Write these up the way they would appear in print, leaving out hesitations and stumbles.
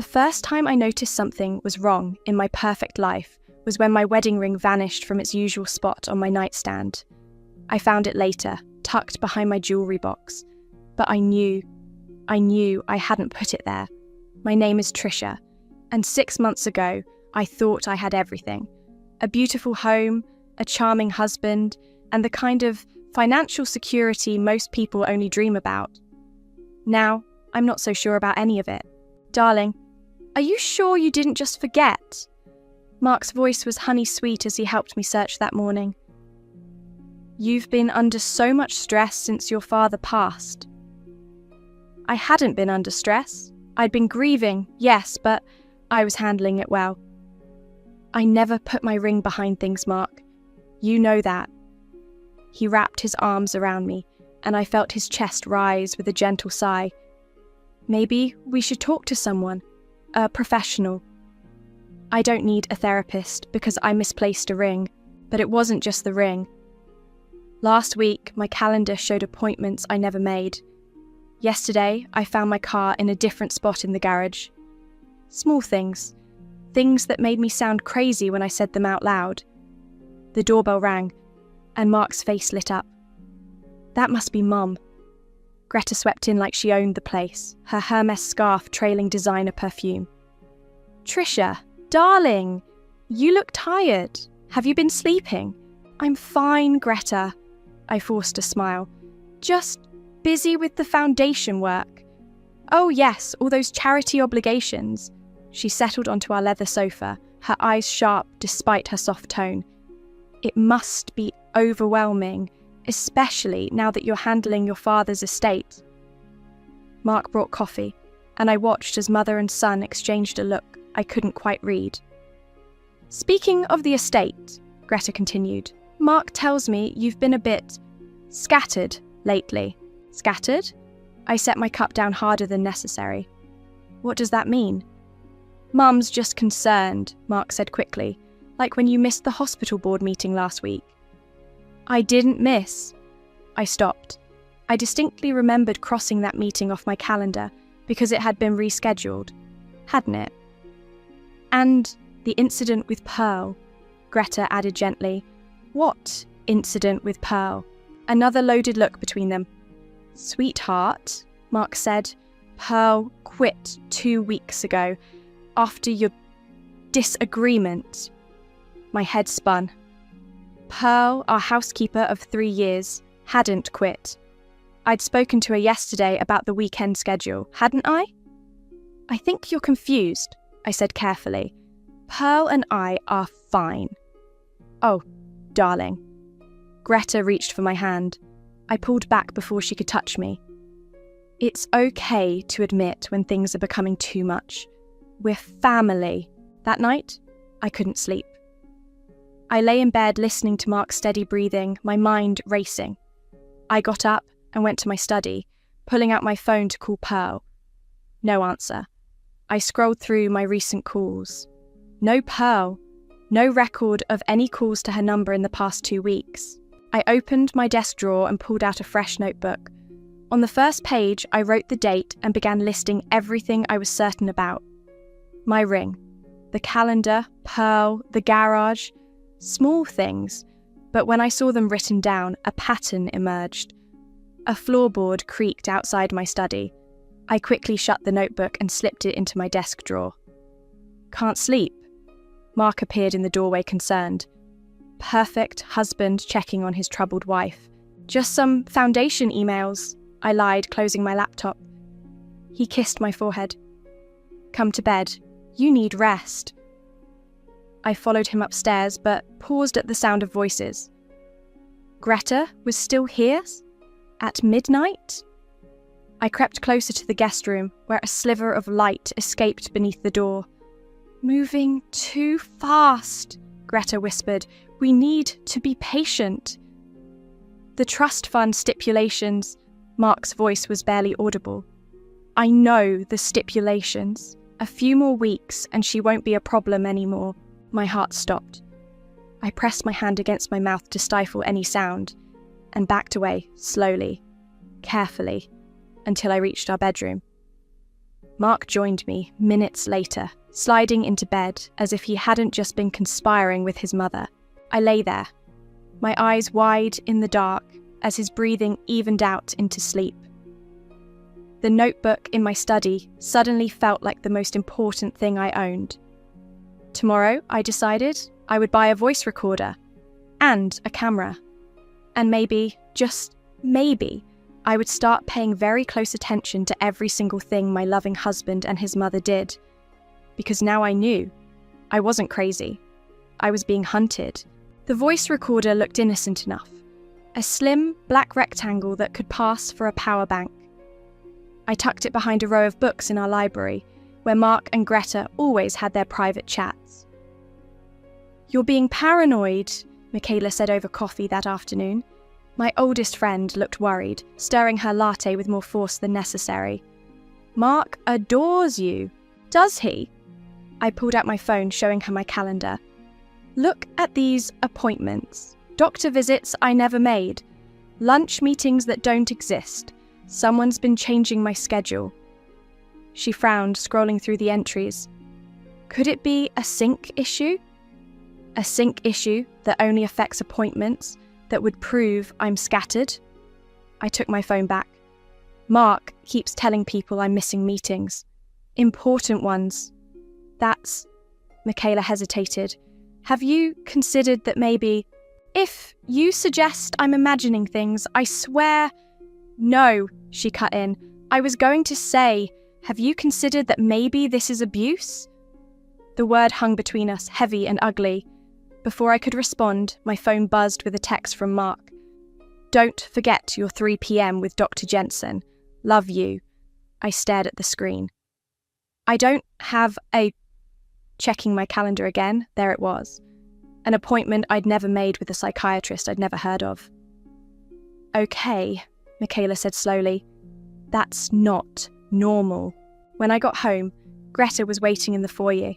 The first time I noticed something was wrong in my perfect life was when my wedding ring vanished from its usual spot on my nightstand. I found it later, tucked behind my jewellery box, but I knew I hadn't put it there. My name is Trisha, and 6 months ago, I thought I had everything. A beautiful home, a charming husband, and the kind of financial security most people only dream about. Now, I'm not so sure about any of it. Darling, are you sure you didn't just forget? Mark's voice was honey-sweet as he helped me search that morning. You've been under so much stress since your father passed. I hadn't been under stress. I'd been grieving, yes, but I was handling it well. I never put my ring behind things, Mark. You know that. He wrapped his arms around me, and I felt his chest rise with a gentle sigh. Maybe we should talk to someone, a professional. I don't need a therapist because I misplaced a ring, but it wasn't just the ring. Last week, my calendar showed appointments I never made. Yesterday, I found my car in a different spot in the garage. Small things. Things that made me sound crazy when I said them out loud. The doorbell rang, and Mark's face lit up. That must be Mum. Greta swept in like she owned the place, her Hermes scarf trailing designer perfume. Trisha, darling, you look tired. Have you been sleeping? I'm fine, Greta. I forced a smile. Just busy with the foundation work. Oh yes, all those charity obligations. She settled onto our leather sofa, her eyes sharp despite her soft tone. It must be overwhelming, especially now that you're handling your father's estate. Mark brought coffee, and I watched as mother and son exchanged a look I couldn't quite read. Speaking of the estate, Greta continued, Mark tells me you've been a bit scattered lately. Scattered? I set my cup down harder than necessary. What does that mean? Mum's just concerned, Mark said quickly, like when you missed the hospital board meeting last week. I didn't miss. I stopped. I distinctly remembered crossing that meeting off my calendar because it had been rescheduled, hadn't it? And the incident with Pearl, Greta added gently. What incident with Pearl? Another loaded look between them. Sweetheart, Mark said, Pearl quit 2 weeks ago after your disagreement. My head spun. Pearl, our housekeeper of 3 years, hadn't quit. I'd spoken to her yesterday about the weekend schedule, hadn't I? I think you're confused, I said carefully. Pearl and I are fine. Oh, darling. Greta reached for my hand. I pulled back before she could touch me. It's okay to admit when things are becoming too much. We're family. That night, I couldn't sleep. I lay in bed listening to Mark's steady breathing, my mind racing. I got up and went to my study, pulling out my phone to call Pearl. No answer. I scrolled through my recent calls. No Pearl. No record of any calls to her number in the past 2 weeks. I opened my desk drawer and pulled out a fresh notebook. On the first page, I wrote the date and began listing everything I was certain about. My ring, the calendar, Pearl, the garage. Small things, but when I saw them written down, a pattern emerged. A floorboard creaked outside my study. I quickly shut the notebook and slipped it into my desk drawer. Can't sleep? Mark appeared in the doorway concerned. Perfect husband checking on his troubled wife. Just some foundation emails, I lied, closing my laptop. He kissed my forehead. Come to bed. You need rest. I followed him upstairs, but paused at the sound of voices. Greta was still here? At midnight? I crept closer to the guest room, where a sliver of light escaped beneath the door. Moving too fast, Greta whispered. We need to be patient. The trust fund stipulations, Mark's voice was barely audible. I know the stipulations. A few more weeks and she won't be a problem anymore. My heart stopped. I pressed my hand against my mouth to stifle any sound and backed away, slowly, carefully, until I reached our bedroom. Mark joined me minutes later, sliding into bed as if he hadn't just been conspiring with his mother. I lay there, my eyes wide in the dark as his breathing evened out into sleep. The notebook in my study suddenly felt like the most important thing I owned. Tomorrow, I decided, I would buy a voice recorder and a camera. And maybe, just maybe, I would start paying very close attention to every single thing my loving husband and his mother did. Because now I knew. I wasn't crazy. I was being hunted. The voice recorder looked innocent enough. A slim, black rectangle that could pass for a power bank. I tucked it behind a row of books in our library, where Mark and Greta always had their private chats. "You're being paranoid," Michaela said over coffee that afternoon. My oldest friend looked worried, stirring her latte with more force than necessary. "Mark adores you. Does he?" I pulled out my phone, showing her my calendar. "Look at these appointments. Doctor visits I never made. Lunch meetings that don't exist. Someone's been changing my schedule." She frowned, scrolling through the entries. Could it be a sync issue? A sync issue that only affects appointments, that would prove I'm scattered? I took my phone back. Mark keeps telling people I'm missing meetings. Important ones. That's... Michaela hesitated. "Have you considered that maybe... If you suggest I'm imagining things, I swear..." "No," she cut in. "I was going to say, have you considered that maybe this is abuse?" The word hung between us, heavy and ugly. Before I could respond, my phone buzzed with a text from Mark. "Don't forget your 3 p.m. with Dr. Jensen. Love you." I stared at the screen. "I don't have a..." Checking my calendar again, there it was. An appointment I'd never made with a psychiatrist I'd never heard of. "Okay," Michaela said slowly. "That's not normal." When I got home, Greta was waiting in the foyer.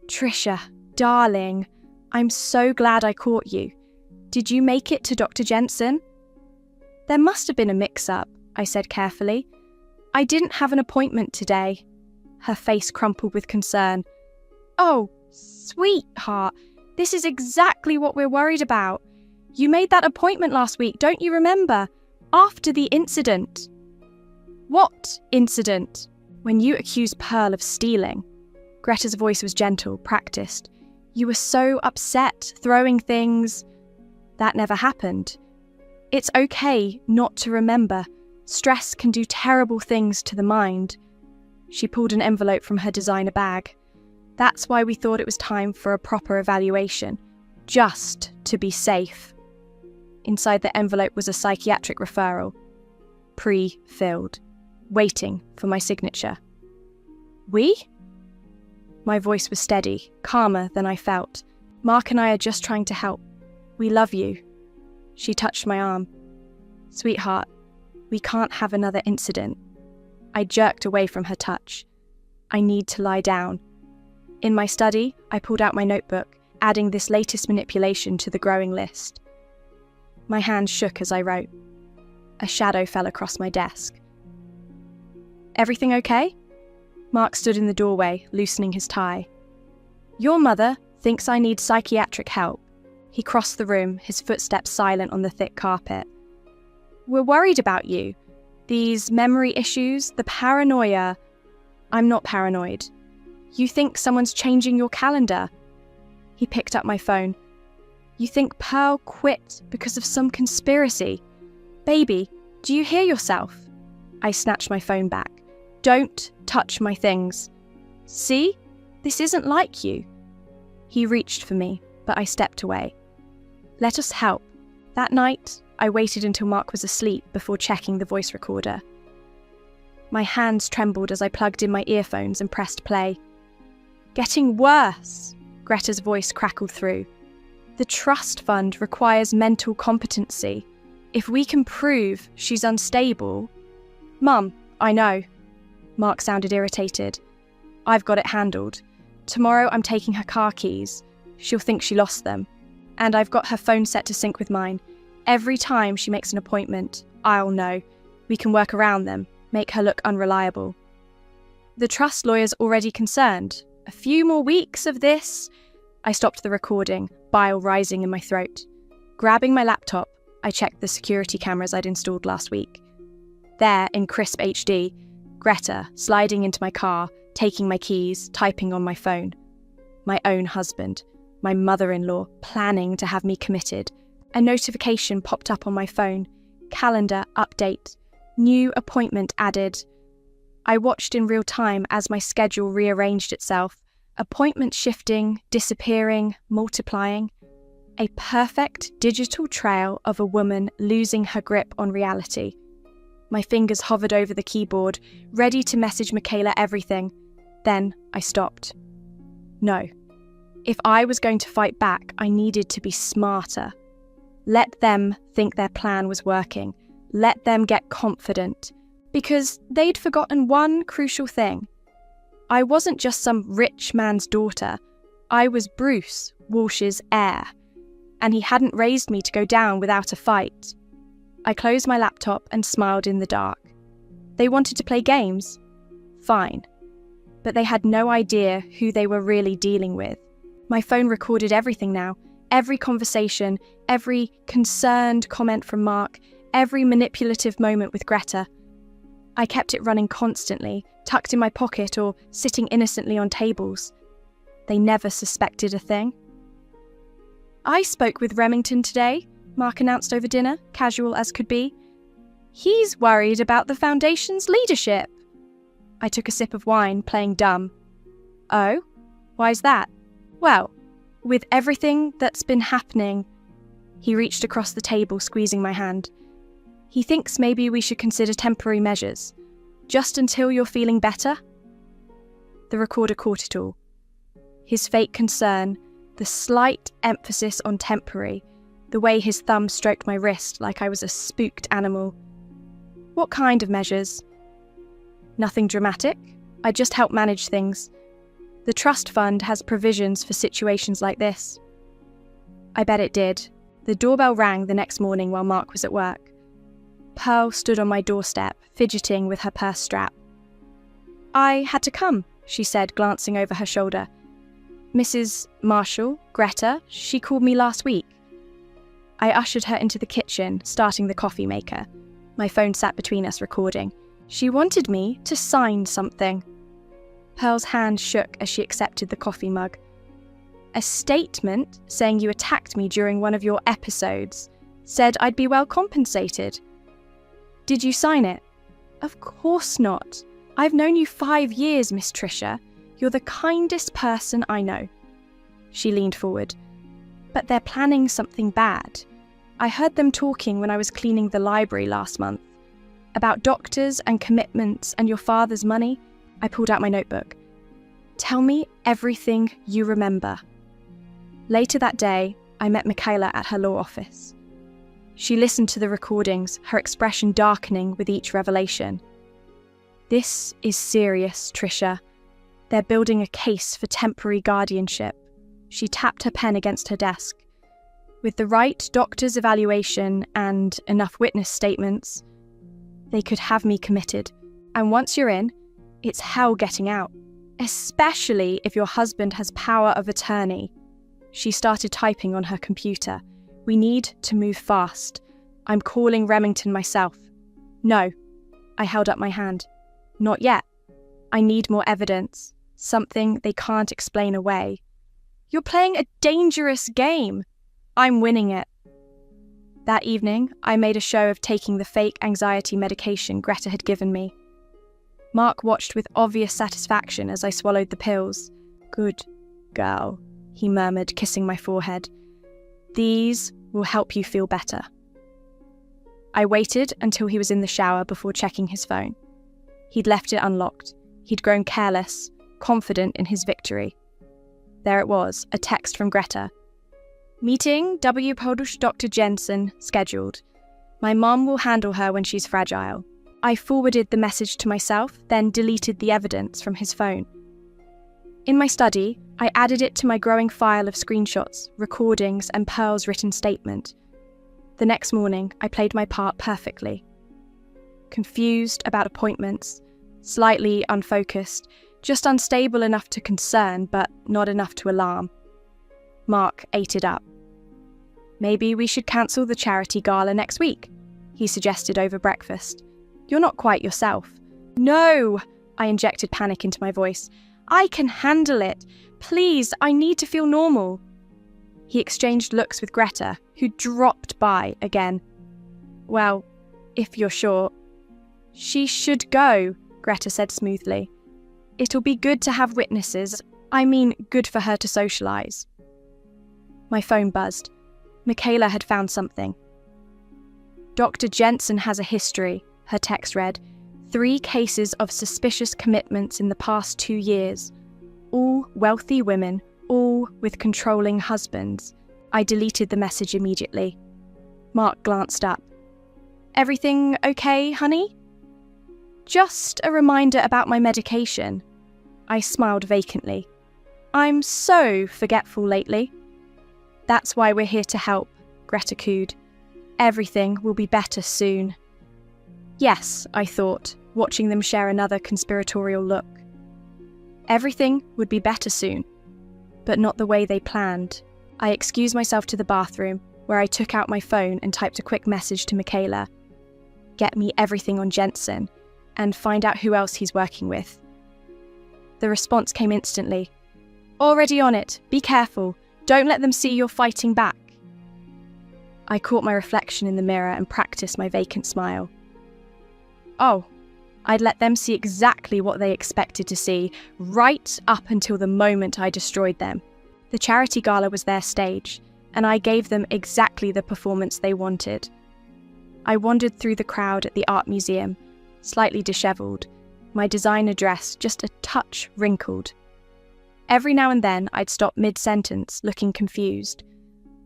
"Trisha, darling, I'm so glad I caught you. Did you make it to Dr. Jensen?" "There must have been a mix-up," I said carefully. "I didn't have an appointment today." Her face crumpled with concern. "Oh, sweetheart, this is exactly what we're worried about. You made that appointment last week, don't you remember? After the incident." "What incident?" "When you accused Pearl of stealing." Greta's voice was gentle, practiced. "You were so upset, throwing things." "That never happened." "It's okay not to remember. Stress can do terrible things to the mind." She pulled an envelope from her designer bag. "That's why we thought it was time for a proper evaluation. Just to be safe." Inside the envelope was a psychiatric referral. Pre-filled. Waiting for my signature. "We?" My voice was steady, calmer than I felt. "Mark and I are just trying to help. We love you." She touched my arm. "Sweetheart, we can't have another incident." I jerked away from her touch. "I need to lie down." In my study, I pulled out my notebook, adding this latest manipulation to the growing list. My hands shook as I wrote. A shadow fell across my desk. "Everything okay?" Mark stood in the doorway, loosening his tie. "Your mother thinks I need psychiatric help." He crossed the room, his footsteps silent on the thick carpet. "We're worried about you. These memory issues, the paranoia." "I'm not paranoid." "You think someone's changing your calendar?" He picked up my phone. "You think Pearl quit because of some conspiracy? Baby, do you hear yourself?" I snatched my phone back. "Don't touch my things." "See? This isn't like you." He reached for me, but I stepped away. "Let us help." That night, I waited until Mark was asleep before checking the voice recorder. My hands trembled as I plugged in my earphones and pressed play. "Getting worse," Greta's voice crackled through. "The trust fund requires mental competency. If we can prove she's unstable..." "Mum, I know." Mark sounded irritated. "I've got it handled. Tomorrow I'm taking her car keys. She'll think she lost them. And I've got her phone set to sync with mine. Every time she makes an appointment, I'll know. We can work around them, make her look unreliable." The trust lawyer's already concerned. A few more weeks of this. I stopped the recording, bile rising in my throat. Grabbing my laptop, I checked the security cameras I'd installed last week. There, in crisp HD, Greta sliding into my car, taking my keys, typing on my phone. My own husband, my mother-in-law, planning to have me committed. A notification popped up on my phone. Calendar update. New appointment added. I watched in real time as my schedule rearranged itself. Appointments shifting, disappearing, multiplying. A perfect digital trail of a woman losing her grip on reality. My fingers hovered over the keyboard, ready to message Michaela everything. Then I stopped. No. If I was going to fight back, I needed to be smarter. Let them think their plan was working. Let them get confident. Because they'd forgotten one crucial thing. I wasn't just some rich man's daughter. I was Bruce Walsh's heir. And he hadn't raised me to go down without a fight. I closed my laptop and smiled in the dark. They wanted to play games? Fine. But they had no idea who they were really dealing with. My phone recorded everything now. Every conversation, every concerned comment from Mark, every manipulative moment with Greta. I kept it running constantly, tucked in my pocket or sitting innocently on tables. They never suspected a thing. I spoke with Remington today, Mark announced over dinner, casual as could be. He's worried about the Foundation's leadership. I took a sip of wine, playing dumb. Oh? Why's that? Well, with everything that's been happening... He reached across the table, squeezing my hand. He thinks maybe we should consider temporary measures, just until you're feeling better. The recorder caught it all. His fake concern, the slight emphasis on temporary, the way his thumb stroked my wrist like I was a spooked animal. What kind of measures? Nothing dramatic. I just help manage things. The trust fund has provisions for situations like this. I bet it did. The doorbell rang the next morning while Mark was at work. Pearl stood on my doorstep, fidgeting with her purse strap. I had to come, she said, glancing over her shoulder. Mrs. Marshall, Greta, she called me last week. I ushered her into the kitchen, starting the coffee maker. My phone sat between us, recording. She wanted me to sign something. Pearl's hand shook as she accepted the coffee mug. A statement saying you attacked me during one of your episodes. Said I'd be well compensated. Did you sign it? Of course not. I've known you 5 years, Miss Tricia. You're the kindest person I know. She leaned forward. But they're planning something bad. I heard them talking when I was cleaning the library last month. About doctors and commitments and your father's money. I pulled out my notebook. Tell me everything you remember. Later that day, I met Michaela at her law office. She listened to the recordings, her expression darkening with each revelation. This is serious, Tricia. They're building a case for temporary guardianship. She tapped her pen against her desk. With the right doctor's evaluation and enough witness statements, they could have me committed. And once you're in, it's hell getting out. Especially if your husband has power of attorney. She started typing on her computer. We need to move fast. I'm calling Remington myself. No. I held up my hand. Not yet. I need more evidence. Something they can't explain away. You're playing a dangerous game. I'm winning it. That evening, I made a show of taking the fake anxiety medication Greta had given me. Mark watched with obvious satisfaction as I swallowed the pills. Good girl, he murmured, kissing my forehead. These will help you feel better. I waited until he was in the shower before checking his phone. He'd left it unlocked. He'd grown careless, confident in his victory. There it was, a text from Greta. Meeting W. Polish Dr. Jensen scheduled. My mom will handle her when she's fragile. I forwarded the message to myself, then deleted the evidence from his phone. In my study, I added it to my growing file of screenshots, recordings, and Pearl's written statement. The next morning, I played my part perfectly. Confused about appointments, slightly unfocused, just unstable enough to concern, but not enough to alarm. Mark ate it up. "Maybe we should cancel the charity gala next week," he suggested over breakfast. "You're not quite yourself." "No!" I injected panic into my voice. "I can handle it. Please, I need to feel normal." He exchanged looks with Greta, who dropped by again. "Well, if you're sure." "She should go," Greta said smoothly. "It'll be good to have witnesses. I mean, good for her to socialise." My phone buzzed. Michaela had found something. "Dr. Jensen has a history," her text read. 3 cases of suspicious commitments in the past 2 years. All wealthy women, all with controlling husbands." I deleted the message immediately. Mark glanced up. "Everything okay, honey?" "Just a reminder about my medication." I smiled vacantly. "I'm so forgetful lately." "That's why we're here to help," Greta cooed. "Everything will be better soon." Yes, I thought, watching them share another conspiratorial look. Everything would be better soon, but not the way they planned. I excused myself to the bathroom, where I took out my phone and typed a quick message to Michaela. "Get me everything on Jensen, and find out who else he's working with." The response came instantly. "Already on it. Be careful. Don't let them see you're fighting back." I caught my reflection in the mirror and practiced my vacant smile. Oh, I'd let them see exactly what they expected to see, right up until the moment I destroyed them. The charity gala was their stage, and I gave them exactly the performance they wanted. I wandered through the crowd at the art museum, slightly dishevelled, my designer dress just a touch wrinkled. Every now and then I'd stop mid-sentence, looking confused.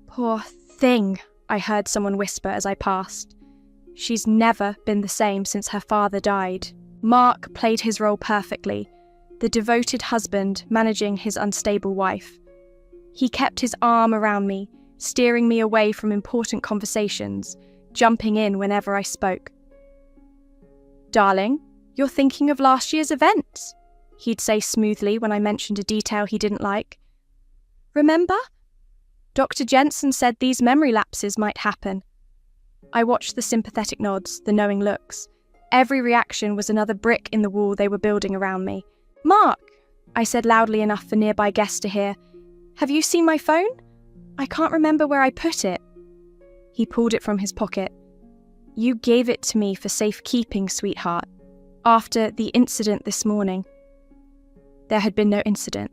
"Poor thing," I heard someone whisper as I passed. "She's never been the same since her father died." Mark played his role perfectly, the devoted husband managing his unstable wife. He kept his arm around me, steering me away from important conversations, jumping in whenever I spoke. "Darling, you're thinking of last year's events," he'd say smoothly when I mentioned a detail he didn't like. "Remember? Dr. Jensen said these memory lapses might happen." I watched the sympathetic nods, the knowing looks. Every reaction was another brick in the wall they were building around me. "Mark," I said loudly enough for nearby guests to hear, "have you seen my phone? I can't remember where I put it." He pulled it from his pocket. "You gave it to me for safekeeping, sweetheart, after the incident this morning." There had been no incident,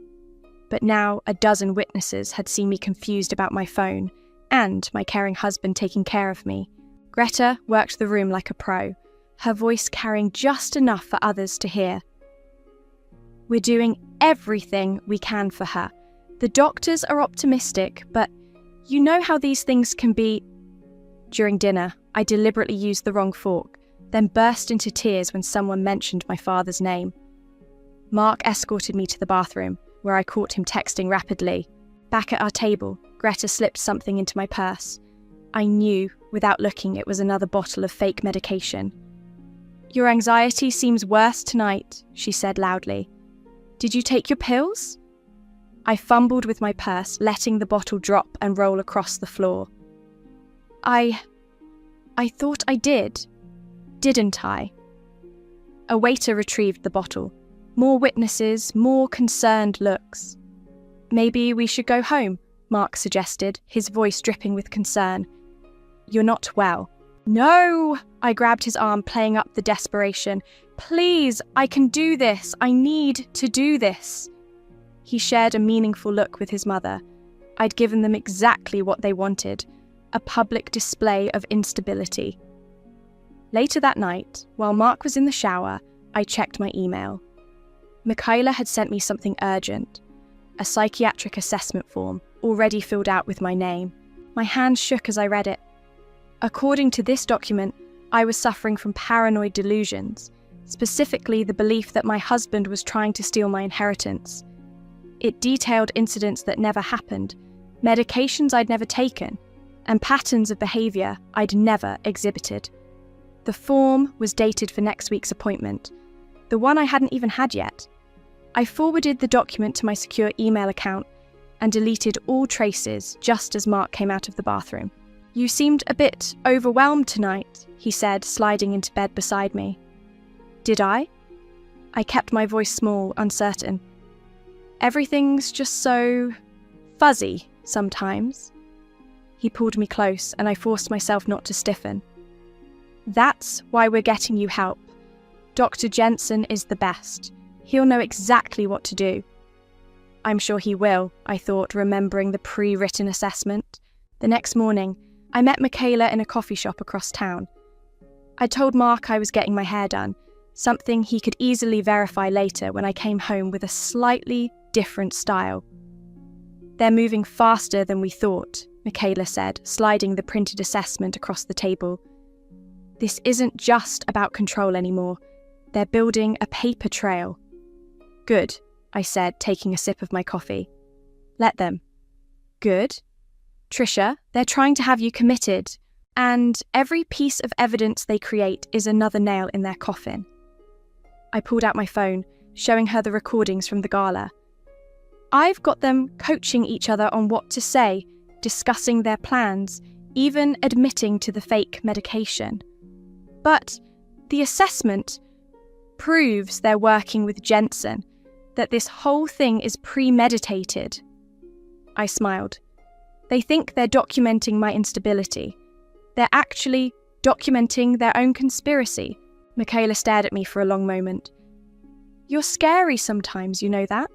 but now a dozen witnesses had seen me confused about my phone and my caring husband taking care of me. Greta worked the room like a pro, her voice carrying just enough for others to hear. "We're doing everything we can for her. The doctors are optimistic, but you know how these things can be." During dinner, I deliberately used the wrong fork, then burst into tears when someone mentioned my father's name. Mark escorted me to the bathroom, where I caught him texting rapidly. Back at our table, Greta slipped something into my purse. I knew, without looking, it was another bottle of fake medication. "Your anxiety seems worse tonight," she said loudly. "Did you take your pills?" I fumbled with my purse, letting the bottle drop and roll across the floor. I thought I did. Didn't I?" A waiter retrieved the bottle. More witnesses, more concerned looks. "Maybe we should go home," Mark suggested, his voice dripping with concern. "You're not well." "No!" I grabbed his arm, playing up the desperation. "Please, I can do this. I need to do this." He shared a meaningful look with his mother. I'd given them exactly what they wanted, a public display of instability. Later that night, while Mark was in the shower, I checked my email. Michaela had sent me something urgent, a psychiatric assessment form, already filled out with my name. My hands shook as I read it. According to this document, I was suffering from paranoid delusions, specifically the belief that my husband was trying to steal my inheritance. It detailed incidents that never happened, medications I'd never taken, and patterns of behaviour I'd never exhibited. The form was dated for next week's appointment. the one I hadn't even had yet. I forwarded the document to my secure email account and deleted all traces just as Mark came out of the bathroom. "You seemed a bit overwhelmed tonight," he said, sliding into bed beside me. Did I? I kept my voice small, uncertain. "Everything's just so fuzzy sometimes." He pulled me close, and I forced myself not to stiffen. "That's why we're getting you help. Dr. Jensen is the best. He'll know exactly what to do." I'm sure he will, I thought, remembering the pre-written assessment. The next morning, I met Michaela in a coffee shop across town. I told Mark I was getting my hair done, something he could easily verify later when I came home with a slightly different style. "They're moving faster than we thought," Michaela said, sliding the printed assessment across the table. "This isn't just about control anymore. They're building a paper trail." "Good," I said, taking a sip of my coffee. "Let them." "Good. Trisha, they're trying to have you committed, and every piece of evidence they create is another nail in their coffin." I pulled out my phone, showing her the recordings from the gala. "I've got them coaching each other on what to say, discussing their plans, even admitting to the fake medication. But the assessment proves they're working with Jensen, that this whole thing is premeditated." I smiled. "They think they're documenting my instability. They're actually documenting their own conspiracy." Michaela stared at me for a long moment. "You're scary sometimes, you know that?"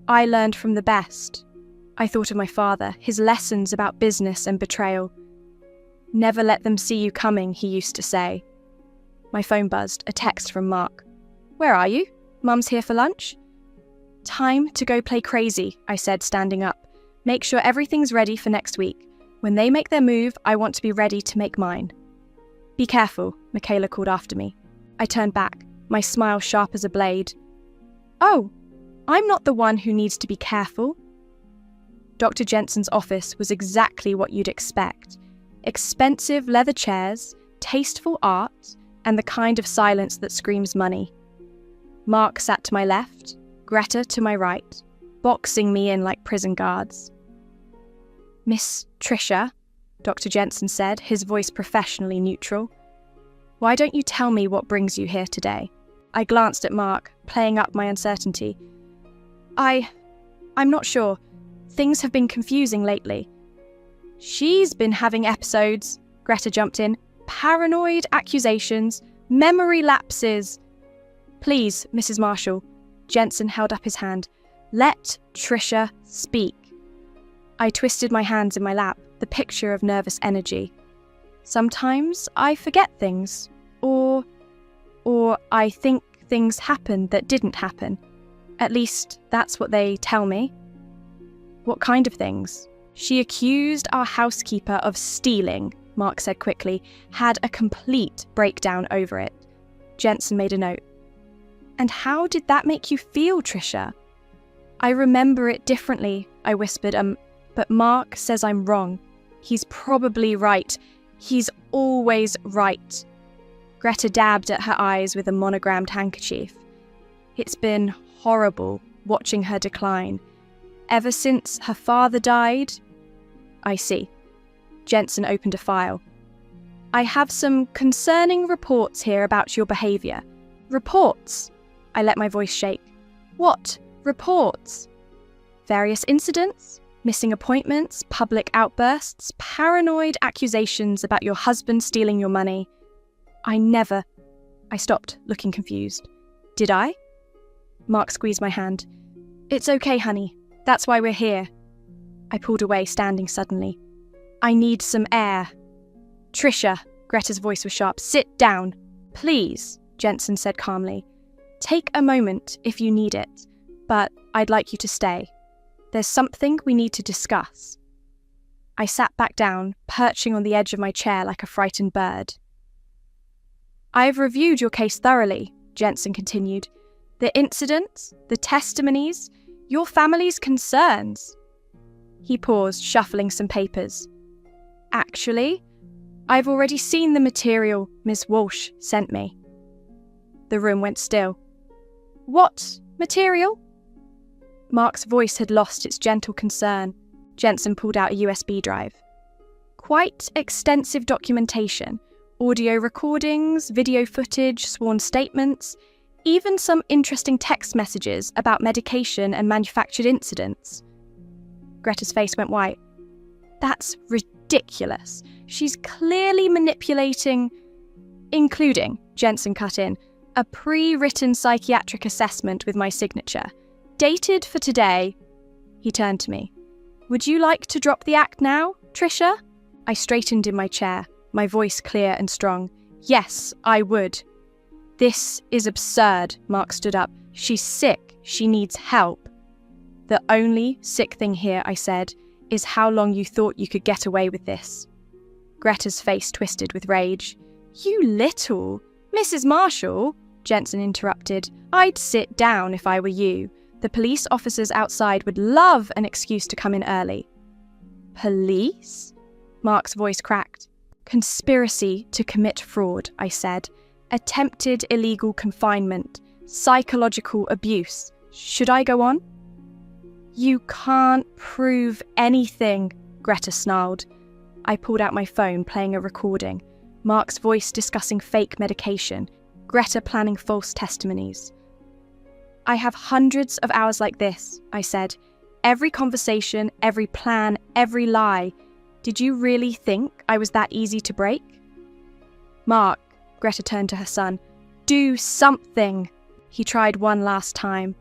I learned from the best. I thought of my father, his lessons about business and betrayal. "Never let them see you coming," he used to say. My phone buzzed, a text from Mark. "Where are you? Mum's here for lunch?" "Time to go play crazy," I said, standing up. "Make sure everything's ready for next week. When they make their move, I want to be ready to make mine." "Be careful," Michaela called after me. I turned back, my smile sharp as a blade. "Oh, I'm not the one who needs to be careful." Dr. Jensen's office was exactly what you'd expect. Expensive leather chairs, tasteful art, and the kind of silence that screams money. Mark sat to my left, Greta to my right, boxing me in like prison guards. "Miss Trisha," Dr. Jensen said, his voice professionally neutral, "why don't you tell me what brings you here today?" I glanced at Mark, playing up my uncertainty. I'm not sure. Things have been confusing lately." "She's been having episodes," Greta jumped in. "Paranoid accusations, memory lapses." "Please, Mrs. Marshall," Jensen held up his hand. "Let Trisha speak." I twisted my hands in my lap, the picture of nervous energy. "Sometimes I forget things, or I think things happened that didn't happen. At least, that's what they tell me." "What kind of things?" "She accused our housekeeper of stealing," Mark said quickly, had a complete breakdown over it. Jensen made a note. "And how did that make you feel, Trisha?" "I remember it differently," I whispered, "but Mark says I'm wrong. He's probably right. He's always right." Greta dabbed at her eyes with a monogrammed handkerchief. "It's been horrible watching her decline. Ever since her father died." "I see." Jensen opened a file. "I have some concerning reports here about your behaviour." "Reports?" I let my voice shake. "What reports?" "Various incidents, missing appointments, public outbursts, paranoid accusations about your husband stealing your money." I stopped, looking confused. "Did I?" Mark squeezed my hand. "It's okay, honey. That's why we're here." I pulled away, standing suddenly. "I need some air." "Trisha," Greta's voice was sharp, "sit down." "Please," Jensen said calmly. "Take a moment if you need it, but I'd like you to stay. There's something we need to discuss." I sat back down, perching on the edge of my chair like a frightened bird. "I've reviewed your case thoroughly," Jensen continued. "The incidents, the testimonies, your family's concerns." He paused, shuffling some papers. "Actually, I've already seen the material Miss Walsh sent me." The room went still. What material? Mark's voice had lost its gentle concern. Jensen pulled out a USB drive. Quite extensive documentation. Audio recordings, video footage, sworn statements, even some interesting text messages about medication and manufactured incidents. Greta's face went white. That's ridiculous. She's clearly manipulating, including, Jensen cut in, a pre-written psychiatric assessment with my signature. Dated for today. He turned to me. Would you like to drop the act now, Tricia? I straightened in my chair, my voice clear and strong. Yes, I would. This is absurd, Mark stood up. She's sick. She needs help. The only sick thing here, I said, is how long you thought you could get away with this. Greta's face twisted with rage. You little... Mrs. Marshall, Jensen interrupted. I'd sit down if I were you. The police officers outside would love an excuse to come in early. Police? Mark's voice cracked. Conspiracy to commit fraud, I said. Attempted illegal confinement. Psychological abuse. Should I go on? You can't prove anything, Greta snarled. I pulled out my phone, playing a recording. Mark's voice discussing fake medication. Greta planning false testimonies. I have hundreds of hours like this, I said. Every conversation, every plan, every lie. Did you really think I was that easy to break? Mark, Greta turned to her son. Do something. He tried one last time.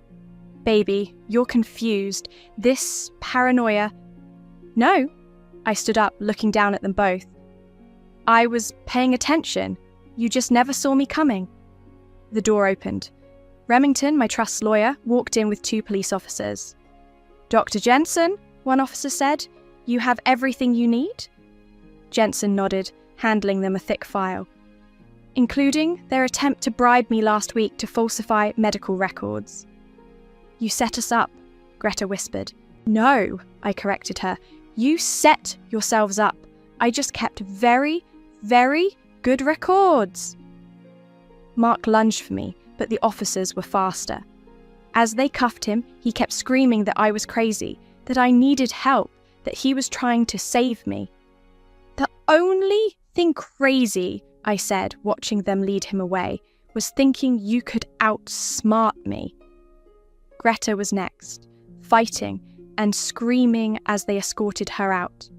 Baby, you're confused. This paranoia... No. I stood up, looking down at them both. I was paying attention. You just never saw me coming. The door opened. Remington, my trust's lawyer, walked in with 2 police officers. Dr. Jensen, one officer said, you have everything you need? Jensen nodded, handling them a thick file. Including their attempt to bribe me last week to falsify medical records. You set us up, Greta whispered. No, I corrected her. You set yourselves up. I just kept very, very good records. Mark lunged for me, but the officers were faster. As they cuffed him, he kept screaming that I was crazy, that I needed help, that he was trying to save me. The only thing crazy, I said, watching them lead him away, was thinking you could outsmart me. Greta was next, fighting and screaming as they escorted her out.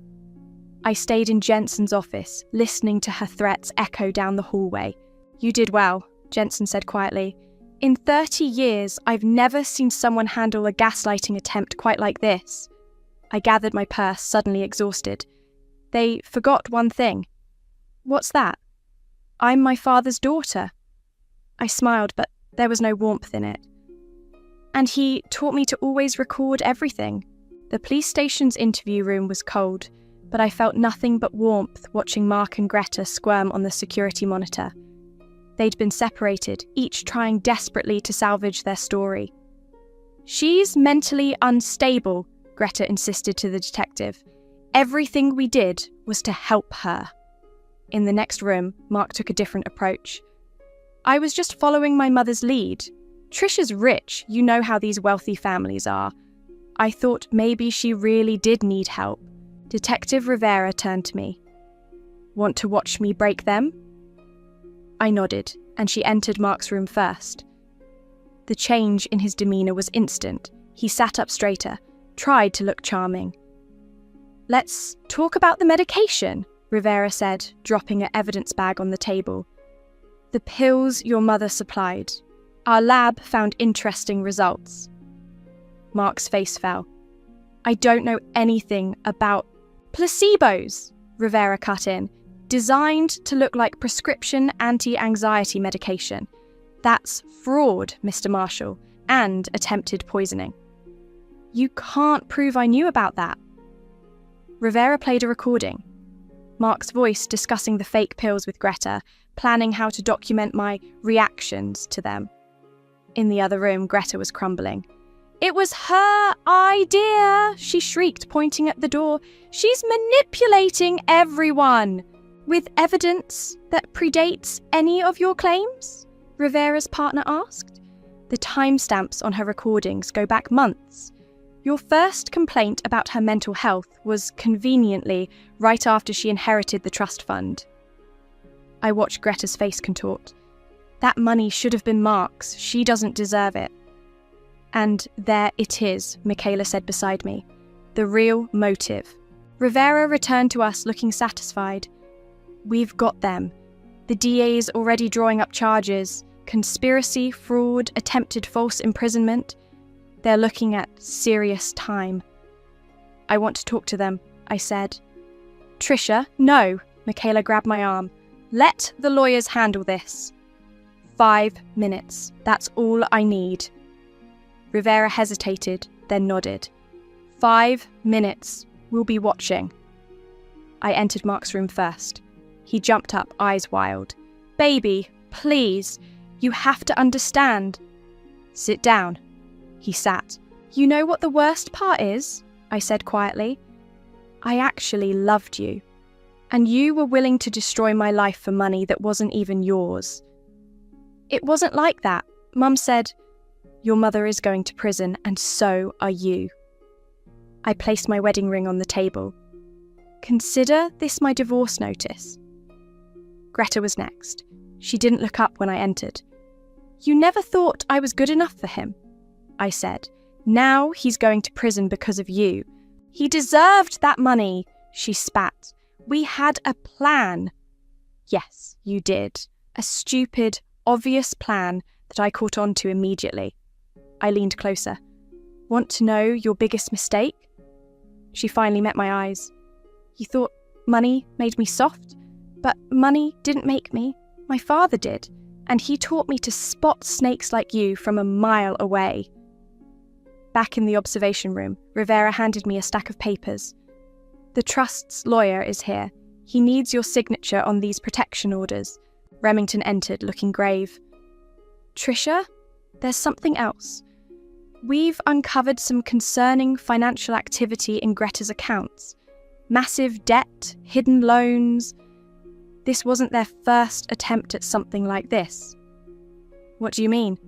I stayed in Jensen's office, listening to her threats echo down the hallway. You did well, Jensen said quietly. In 30 years, I've never seen someone handle a gaslighting attempt quite like this. I gathered my purse, suddenly exhausted. They forgot one thing. What's that? I'm my father's daughter. I smiled, but there was no warmth in it. And he taught me to always record everything. The police station's interview room was cold, but I felt nothing but warmth watching Mark and Greta squirm on the security monitor. They'd been separated, each trying desperately to salvage their story. She's mentally unstable, Greta insisted to the detective. Everything we did was to help her. In the next room, Mark took a different approach. I was just following my mother's lead. Tricia's rich, you know how these wealthy families are. I thought maybe she really did need help. Detective Rivera turned to me. Want to watch me break them? I nodded, and she entered Mark's room first. The change in his demeanour was instant. He sat up straighter, tried to look charming. Let's talk about the medication, Rivera said, dropping an evidence bag on the table. The pills your mother supplied. Our lab found interesting results. Mark's face fell. I don't know anything about placebos, Rivera cut in. Designed to look like prescription anti-anxiety medication. That's fraud, Mr. Marshall, and attempted poisoning. You can't prove I knew about that. Rivera played a recording. Mark's voice discussing the fake pills with Greta, planning how to document my reactions to them. In the other room, Greta was crumbling. It was her idea, she shrieked, pointing at the door. She's manipulating everyone. With evidence that predates any of your claims? Rivera's partner asked. The timestamps on her recordings go back months. Your first complaint about her mental health was conveniently right after she inherited the trust fund. I watched Greta's face contort. That money should have been Mark's. She doesn't deserve it. And there it is, Michaela said beside me. The real motive. Rivera returned to us looking satisfied. We've got them. The DA's already drawing up charges. Conspiracy, fraud, attempted false imprisonment. They're looking at serious time. I want to talk to them, I said. Tricia, no, Michaela grabbed my arm. Let the lawyers handle this. 5 minutes, that's all I need. Rivera hesitated, then nodded. 5 minutes, we'll be watching. I entered Mark's room first. He jumped up, eyes wild. Baby, please, you have to understand. Sit down. He sat. You know what the worst part is? I said quietly. I actually loved you. And you were willing to destroy my life for money that wasn't even yours. It wasn't like that. Mum said, your mother is going to prison and so are you. I placed my wedding ring on the table. Consider this my divorce notice. Greta was next. She didn't look up when I entered. You never thought I was good enough for him, I said. Now he's going to prison because of you. He deserved that money, she spat. We had a plan. Yes, you did. A stupid, obvious plan that I caught on to immediately. I leaned closer. Want to know your biggest mistake? She finally met my eyes. You thought money made me soft? But money didn't make me. My father did. And he taught me to spot snakes like you from a mile away. Back in the observation room, Rivera handed me a stack of papers. The trust's lawyer is here. He needs your signature on these protection orders. Remington entered, looking grave. Tricia, there's something else. We've uncovered some concerning financial activity in Greta's accounts. Massive debt, hidden loans. This wasn't their first attempt at something like this. What do you mean?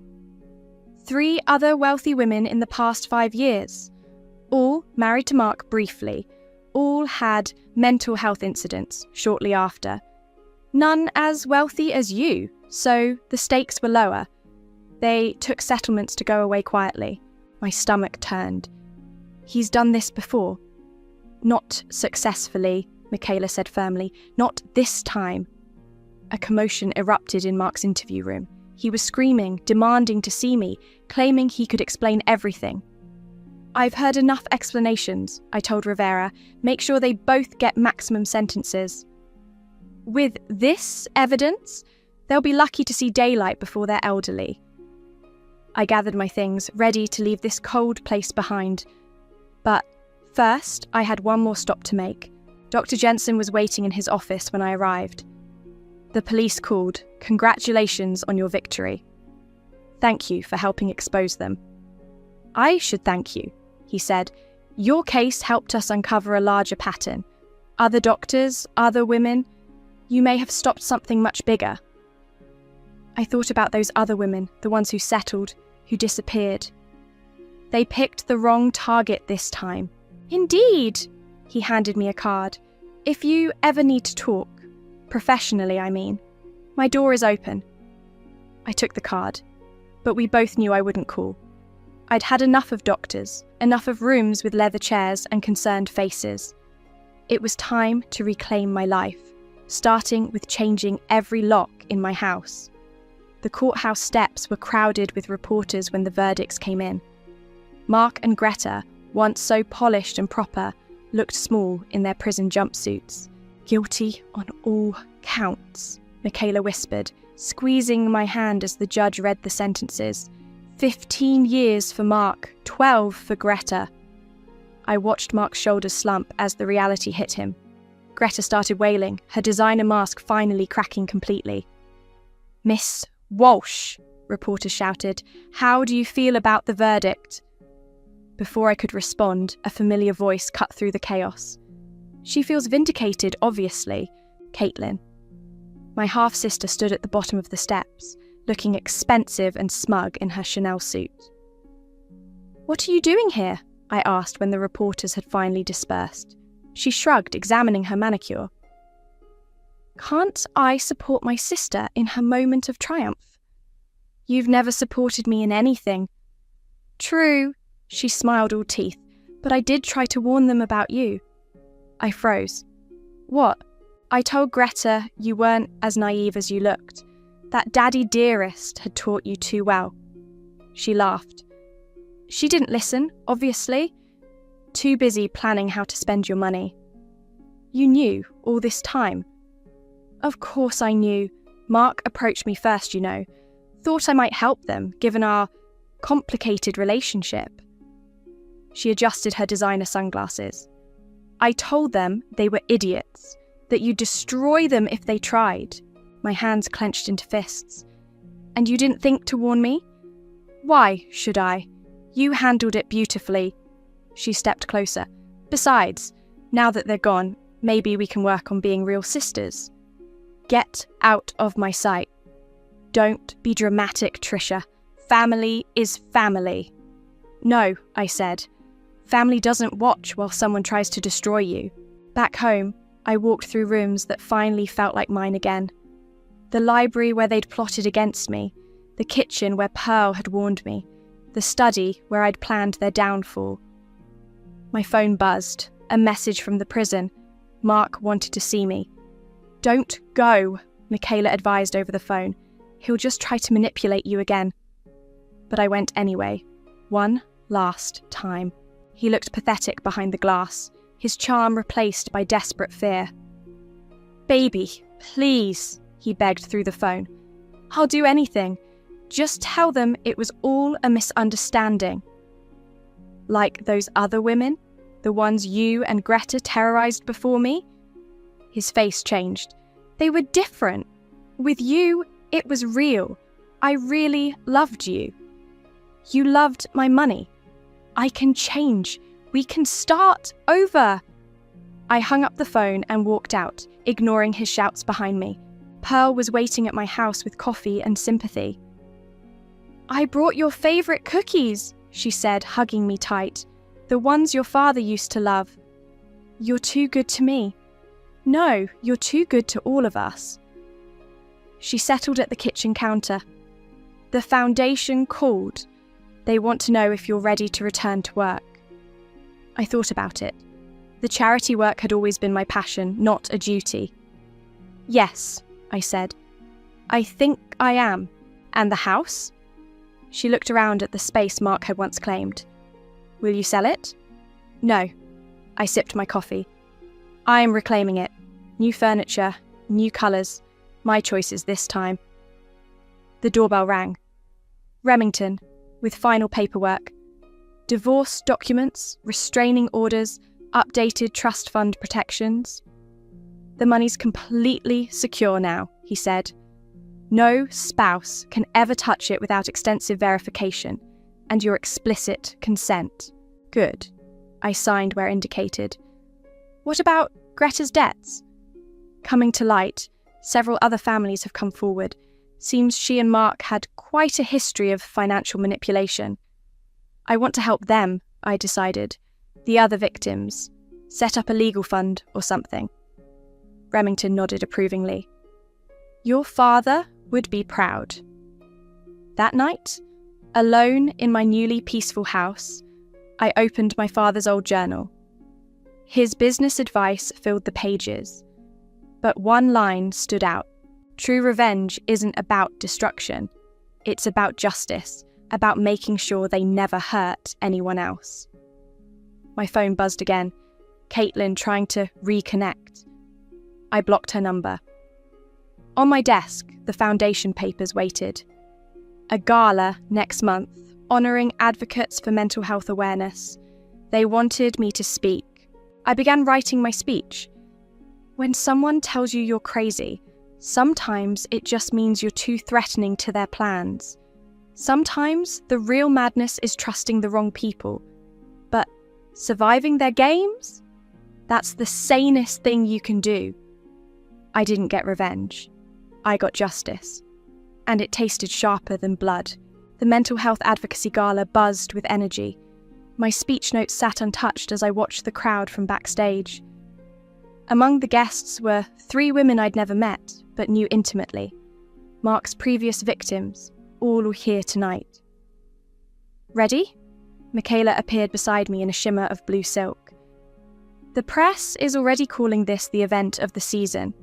3 other wealthy women in the past 5 years. All married to Mark briefly. All had mental health incidents shortly after. None as wealthy as you, so the stakes were lower. They took settlements to go away quietly. My stomach turned. He's done this before. Not successfully, Michaela said firmly. Not this time. A commotion erupted in Mark's interview room. He was screaming, demanding to see me, claiming he could explain everything. I've heard enough explanations, I told Rivera. Make sure they both get maximum sentences. With this evidence, they'll be lucky to see daylight before they're elderly. I gathered my things, ready to leave this cold place behind. But first, I had one more stop to make. Dr. Jensen was waiting in his office when I arrived. The police called. Congratulations on your victory. Thank you for helping expose them. I should thank you, he said. Your case helped us uncover a larger pattern. Other doctors, other women. You may have stopped something much bigger. I thought about those other women, the ones who settled, who disappeared. They picked the wrong target this time. Indeed, he handed me a card. If you ever need to talk, professionally I mean, my door is open. I took the card, but we both knew I wouldn't call. I'd had enough of doctors, enough of rooms with leather chairs and concerned faces. It was time to reclaim my life, starting with changing every lock in my house. The courthouse steps were crowded with reporters when the verdicts came in. Mark and Greta, once so polished and proper, looked small in their prison jumpsuits. Guilty on all counts, Michaela whispered, squeezing my hand as the judge read the sentences. 15 years for Mark, 12 for Greta. I watched Mark's shoulders slump as the reality hit him. Greta started wailing, her designer mask finally cracking completely. Miss Walsh, reporters shouted, how do you feel about the verdict? Before I could respond, a familiar voice cut through the chaos. She feels vindicated, obviously. Caitlin. My half-sister stood at the bottom of the steps. looking expensive and smug in her Chanel suit. "What are you doing here?" I asked when the reporters had finally dispersed. She shrugged, examining her manicure. "Can't I support my sister in her moment of triumph?" "You've never supported me in anything." "True," she smiled all teeth, "but I did try to warn them about you." I froze. "What?" "I told Greta you weren't as naive as you looked. That daddy dearest had taught you too well." She laughed. "She didn't listen, obviously. Too busy planning how to spend your money." "You knew all this time?" "Of course I knew. Mark approached me first, you know. Thought I might help them, given our complicated relationship." She adjusted her designer sunglasses. "I told them they were idiots, that you'd destroy them if they tried." My hands clenched into fists. "And you didn't think to warn me?" "Why should I? You handled it beautifully." She stepped closer. "Besides, now that they're gone, maybe we can work on being real sisters." "Get out of my sight." "Don't be dramatic, Trisha. Family is family." "No," I said. "Family doesn't watch while someone tries to destroy you." Back home, I walked through rooms that finally felt like mine again. The library where they'd plotted against me, the kitchen where Pearl had warned me, the study where I'd planned their downfall. My phone buzzed, a message from the prison. Mark wanted to see me. "Don't go," Michaela advised over the phone. "He'll just try to manipulate you again." But I went anyway, one last time. He looked pathetic behind the glass, his charm replaced by desperate fear. "Baby, please," he begged through the phone. "I'll do anything. Just tell them it was all a misunderstanding." "Like those other women? The ones you and Greta terrorized before me?" His face changed. "They were different. With you, it was real. I really loved you. You loved my money. I can change. We can start over." I hung up the phone and walked out, ignoring his shouts behind me. Pearl was waiting at my house with coffee and sympathy. "I brought your favourite cookies," she said, hugging me tight. "The ones your father used to love." "You're too good to me." "No, you're too good to all of us." She settled at the kitchen counter. "The foundation called. They want to know if you're ready to return to work." I thought about it. The charity work had always been my passion, not a duty. "Yes," I said. "I think I am. And the house?" She looked around at the space Mark had once claimed. "Will you sell it?" "No." I sipped my coffee. "I am reclaiming it. New furniture, new colours, my choices this time." The doorbell rang. Remington, with final paperwork. Divorce documents, restraining orders, updated trust fund protections. "The money's completely secure now," he said. "No spouse can ever touch it without extensive verification, and your explicit consent." "Good." I signed where indicated. "What about Greta's debts?" Coming to light, several other families have come forward. Seems she and Mark had quite a history of financial manipulation. "I want to help them," I decided. "The other victims. Set up a legal fund or something." Remington nodded approvingly. "Your father would be proud." That night, alone in my newly peaceful house, I opened my father's old journal. His business advice filled the pages, but one line stood out. True revenge isn't about destruction. It's about justice, about making sure they never hurt anyone else. My phone buzzed again. Caitlin trying to reconnect. I blocked her number. On my desk, the foundation papers waited. A gala next month, honouring advocates for mental health awareness. They wanted me to speak. I began writing my speech. When someone tells you you're crazy, sometimes it just means you're too threatening to their plans. Sometimes the real madness is trusting the wrong people. But surviving their games? That's the sanest thing you can do. I didn't get revenge. I got justice. and it tasted sharper than blood. The mental health advocacy gala buzzed with energy. My speech notes sat untouched as I watched the crowd from backstage. Among the guests were 3 women I'd never met, but knew intimately. Mark's previous victims, all were here tonight. Ready? Michaela appeared beside me in a shimmer of blue silk. The press is already calling this the event of the season.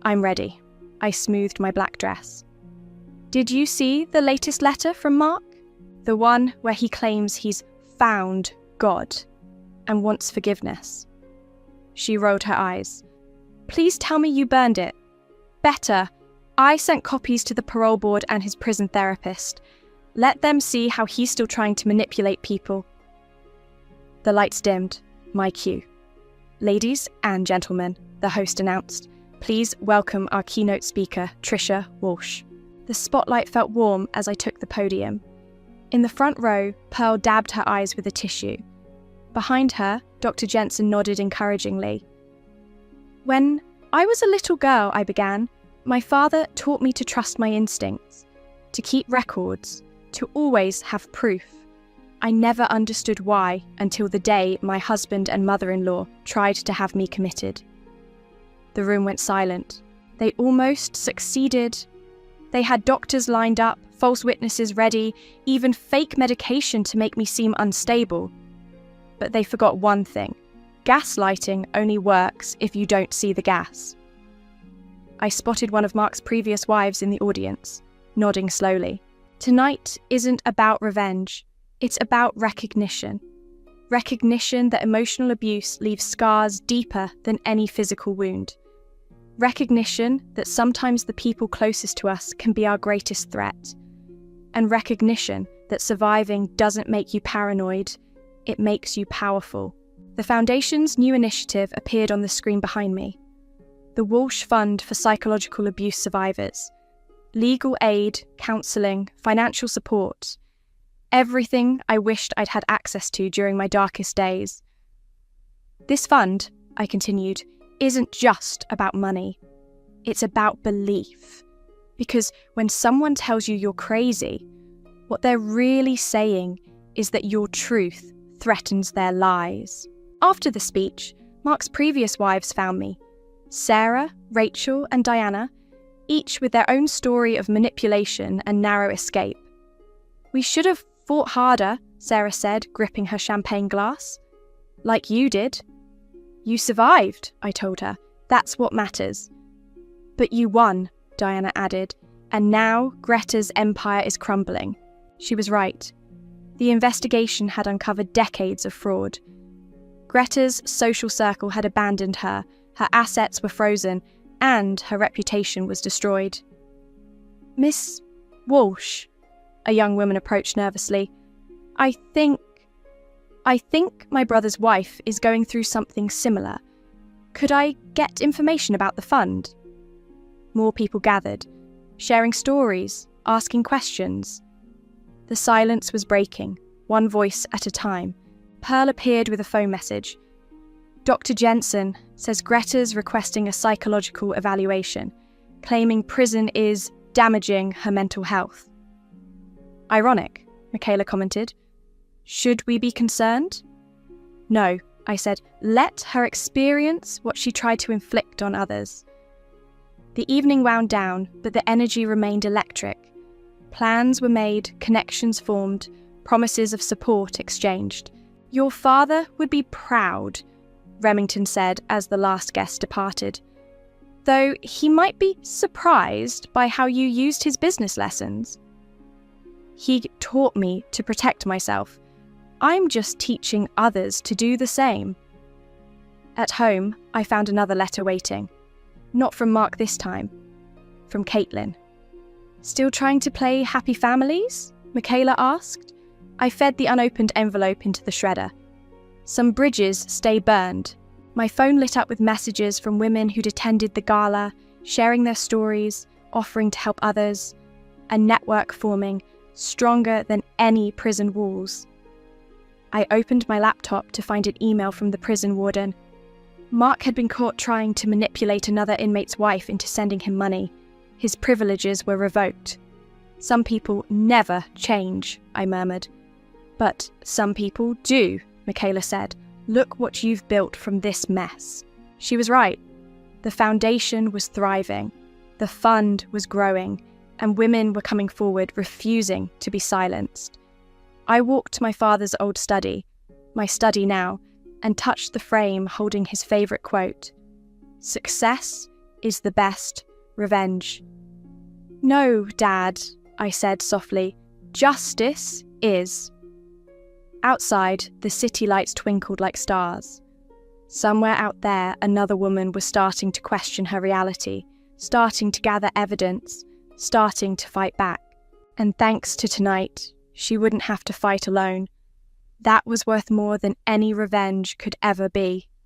I'm ready. I smoothed my black dress. Did you see the latest letter from Mark? The one where he claims he's found God and wants forgiveness. She rolled her eyes. Please tell me you burned it. Better. I sent copies to the parole board and his prison therapist. Let them see how he's still trying to manipulate people. The lights dimmed. My cue. Ladies and gentlemen, the host announced, please welcome our keynote speaker, Tricia Walsh. The spotlight felt warm as I took the podium. In the front row, Pearl dabbed her eyes with a tissue. Behind her, Dr. Jensen nodded encouragingly. When I was a little girl, I began, my father taught me to trust my instincts, to keep records, to always have proof. I never understood why until the day my husband and mother-in-law tried to have me committed. The room went silent. They almost succeeded. They had doctors lined up, false witnesses ready, even fake medication to make me seem unstable. But they forgot one thing. Gaslighting only works if you don't see the gas. I spotted one of Mark's previous wives in the audience, nodding slowly. Tonight isn't about revenge. It's about recognition. Recognition that emotional abuse leaves scars deeper than any physical wound. Recognition that sometimes the people closest to us can be our greatest threat. And recognition that surviving doesn't make you paranoid, it makes you powerful. The Foundation's new initiative appeared on the screen behind me. The Walsh Fund for Psychological Abuse Survivors. Legal aid, counselling, financial support. Everything I wished I'd had access to during my darkest days. This fund, I continued, isn't just about money. It's about belief. Because when someone tells you you're crazy, what they're really saying is that your truth threatens their lies. After the speech, Mark's previous wives found me. Sarah, Rachel, and Diana, each with their own story of manipulation and narrow escape. We should have fought harder, Sarah said, gripping her champagne glass. Like you did. You survived, I told her. That's what matters. But you won, Diana added, and now Greta's empire is crumbling. She was right. The investigation had uncovered decades of fraud. Greta's social circle had abandoned her, her assets were frozen, and her reputation was destroyed. Miss Walsh, a young woman approached nervously. I think my brother's wife is going through something similar. Could I get information about the fund? More people gathered, sharing stories, asking questions. The silence was breaking, one voice at a time. Pearl appeared with a phone message. Dr. Jensen says Greta's requesting a psychological evaluation, claiming prison is damaging her mental health. Ironic, Michaela commented. Should we be concerned? No, I said. Let her experience what she tried to inflict on others. The evening wound down, but the energy remained electric. Plans were made, connections formed, promises of support exchanged. Your father would be proud, Remington said as the last guest departed. Though he might be surprised by how you used his business lessons. He taught me to protect myself. I'm just teaching others to do the same. At home, I found another letter waiting. Not from Mark this time. From Caitlin. Still trying to play happy families? Michaela asked. I fed the unopened envelope into the shredder. Some bridges stay burned. My phone lit up with messages from women who'd attended the gala, sharing their stories, offering to help others. A network forming, stronger than any prison walls. I opened my laptop to find an email from the prison warden. Mark had been caught trying to manipulate another inmate's wife into sending him money. His privileges were revoked. "Some people never change," I murmured. "But some people do," Michaela said. "Look what you've built from this mess." She was right. The foundation was thriving, the fund was growing, and women were coming forward, refusing to be silenced. I walked to my father's old study, my study now, and touched the frame holding his favourite quote: "Success is the best revenge." "No, Dad," I said softly, "justice is." Outside, the city lights twinkled like stars. Somewhere out there, another woman was starting to question her reality, starting to gather evidence, starting to fight back. And thanks to tonight, she wouldn't have to fight alone. That was worth more than any revenge could ever be.